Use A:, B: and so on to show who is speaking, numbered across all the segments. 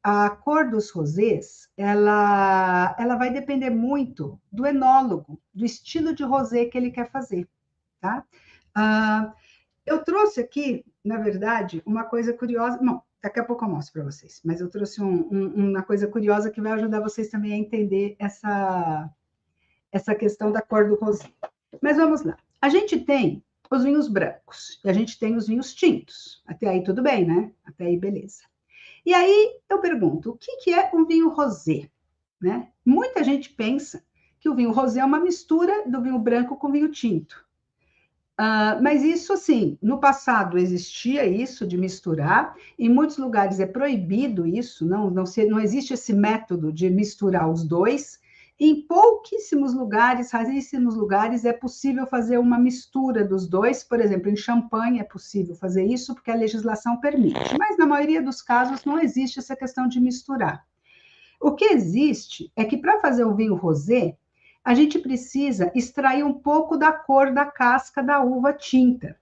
A: a cor dos rosés, ela vai depender muito do enólogo, do estilo de rosé que ele quer fazer, tá? Ah, eu trouxe aqui, na verdade, uma coisa curiosa. Bom, daqui a pouco eu mostro para vocês, mas eu trouxe uma coisa curiosa que vai ajudar vocês também a entender essa questão da cor do rosé. Mas vamos lá. A gente tem os vinhos brancos e a gente tem os vinhos tintos. Até aí tudo bem, né? Até aí beleza. E aí eu pergunto, o que é um vinho rosé? Né? Muita gente pensa que o vinho rosé é uma mistura do vinho branco com vinho tinto. Mas isso, assim, no passado existia isso de misturar, em muitos lugares é proibido isso, não existe esse método de misturar os dois. Em pouquíssimos lugares, raríssimos lugares, é possível fazer uma mistura dos dois. Por exemplo, em champanhe é possível fazer isso, porque a legislação permite. Mas na maioria dos casos não existe essa questão de misturar. O que existe é que para fazer o vinho rosé, a gente precisa extrair um pouco da cor da casca da uva tinta.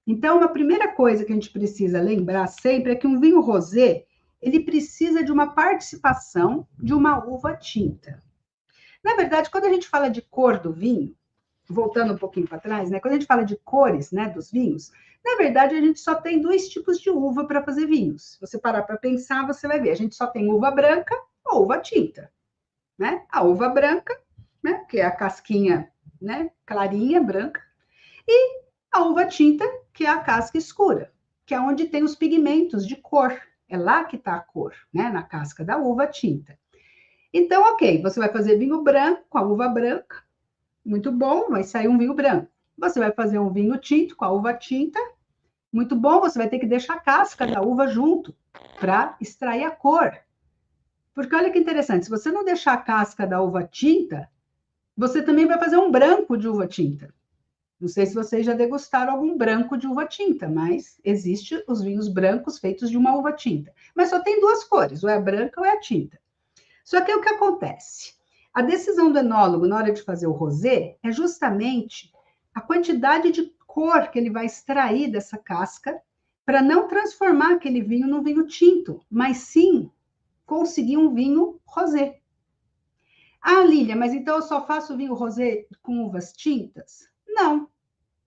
A: Então, a primeira coisa que a gente precisa lembrar sempre é que um vinho rosé, ele precisa de uma participação de uma uva tinta. Na verdade, quando a gente fala de cor do vinho, voltando um pouquinho para trás, né? Quando a gente fala de cores, né, dos vinhos, na verdade a gente só tem dois tipos de uva para fazer vinhos. Se você parar para pensar, você vai ver, a gente só tem uva branca ou uva tinta, né? A uva branca, né, que é a casquinha, né, clarinha, branca, e a uva tinta, que é a casca escura, que é onde tem os pigmentos de cor. É lá que está a cor, né, na casca da uva tinta. Então, ok, você vai fazer vinho branco com a uva branca, muito bom, vai sair um vinho branco. Você vai fazer um vinho tinto com a uva tinta, muito bom, você vai ter que deixar a casca da uva junto para extrair a cor. Porque olha que interessante, se você não deixar a casca da uva tinta, você também vai fazer um branco de uva tinta. Não sei se vocês já degustaram algum branco de uva tinta, mas existe os vinhos brancos feitos de uma uva tinta. Mas só tem duas cores, ou é a branca ou é a tinta. Só que o que acontece? A decisão do enólogo na hora de fazer o rosé é justamente a quantidade de cor que ele vai extrair dessa casca para não transformar aquele vinho num vinho tinto, mas sim conseguir um vinho rosé. Ah, Lília, mas então eu só faço vinho rosé com uvas tintas? Não,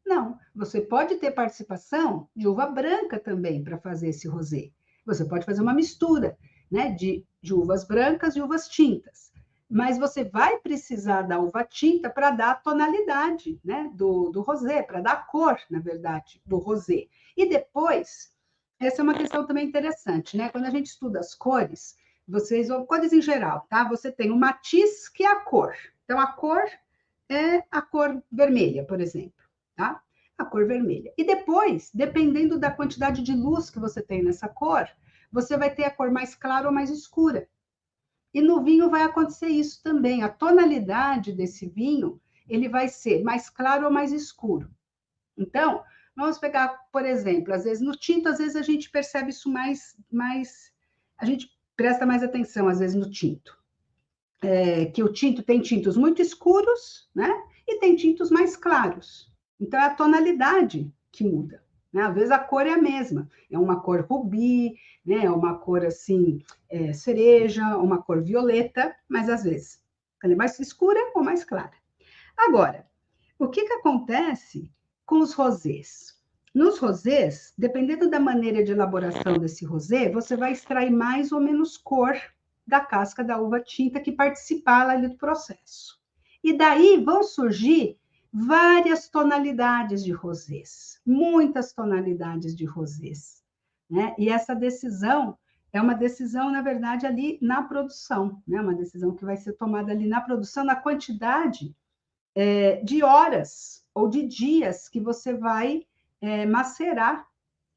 A: não. Você pode ter participação de uva branca também para fazer esse rosé. Você pode fazer uma mistura, né, de uvas brancas e uvas tintas. Mas você vai precisar da uva tinta para dar a tonalidade, né, do rosé, para dar a cor, na verdade, do rosé. E depois, essa é uma questão também interessante, né? Quando a gente estuda as cores, cores em geral, tá? Você tem o matiz, que é a cor. Então, a cor é a cor vermelha, por exemplo, tá? A cor vermelha. E depois, dependendo da quantidade de luz que você tem nessa cor, você vai ter a cor mais clara ou mais escura. E no vinho vai acontecer isso também. A tonalidade desse vinho, ele vai ser mais claro ou mais escuro. Então, vamos pegar, por exemplo, às vezes no tinto, às vezes a gente percebe isso a gente presta mais atenção, às vezes, no tinto. Que o tinto tem tintos muito escuros, né? E tem tintos mais claros. Então, é a tonalidade que muda. Né? Às vezes a cor é a mesma, é uma cor rubi, né? É uma cor assim, cereja, uma cor violeta, mas às vezes ela é mais escura ou mais clara. Agora, o que acontece com os rosés? Nos rosés, dependendo da maneira de elaboração desse rosé, você vai extrair mais ou menos cor da casca da uva tinta que participar ali do processo. E daí vão surgir várias tonalidades de rosés, muitas tonalidades de rosés, né? E essa decisão é uma decisão, na verdade, ali na produção, né? Uma decisão que vai ser tomada ali na produção, na quantidade de horas ou de dias que você vai macerar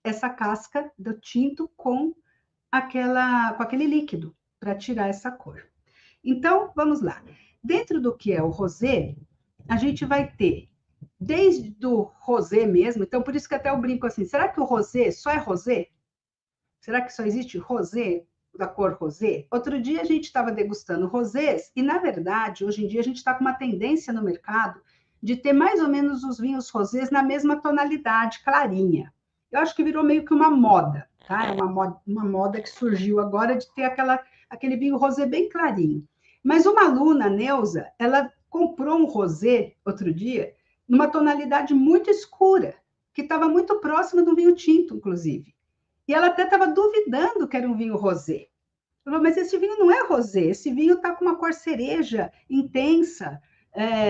A: essa casca do tinto com aquele líquido para tirar essa cor. Então, vamos lá. Dentro do que é o rosé, a gente vai ter desde o rosé mesmo, então por isso que até eu brinco assim, será que o rosé só é rosé? Será que só existe rosé da cor rosé? Outro dia a gente estava degustando rosés e, na verdade, hoje em dia a gente está com uma tendência no mercado de ter mais ou menos os vinhos rosés na mesma tonalidade, clarinha. Eu acho que virou meio que uma moda. tá? É uma moda que surgiu agora de ter aquele vinho rosé bem clarinho. Mas uma aluna, Neuza, ela comprou um rosé outro dia, numa tonalidade muito escura, que estava muito próxima do vinho tinto, inclusive. E ela até estava duvidando que era um vinho rosé. Ela falou, mas esse vinho não é rosé, esse vinho está com uma cor cereja intensa,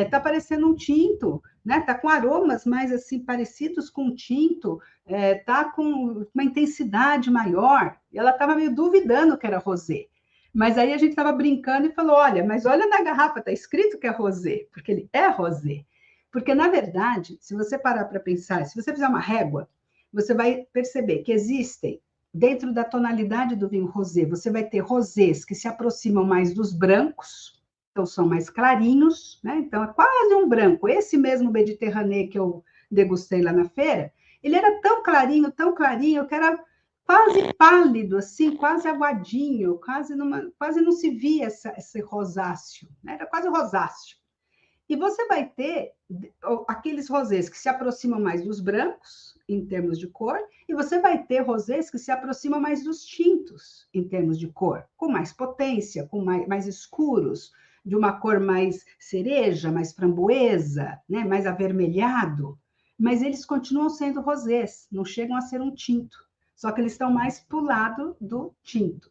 A: está parecendo um tinto, né? Está com aromas mais assim parecidos com um tinto, está com uma intensidade maior. E ela estava meio duvidando que era rosé. Mas aí a gente estava brincando e falou: olha, mas olha na garrafa, está escrito que é rosé, porque ele é rosé. Porque, na verdade, se você parar para pensar, se você fizer uma régua, você vai perceber que existem dentro da tonalidade do vinho rosé, você vai ter rosés que se aproximam mais dos brancos, então são mais clarinhos, né? Então é quase um branco. Esse mesmo Mediterrâneo que eu degustei lá na feira, ele era tão clarinho, que era quase pálido, assim, quase aguadinho, quase não se via esse rosáceo, né? Era quase rosáceo. E você vai ter aqueles rosés que se aproximam mais dos brancos, em termos de cor, e você vai ter rosés que se aproximam mais dos tintos, em termos de cor, com mais potência, com mais escuros, de uma cor mais cereja, mais framboesa, né, mais avermelhado. Mas eles continuam sendo rosés, não chegam a ser um tinto. Só que eles estão mais para o lado do tinto.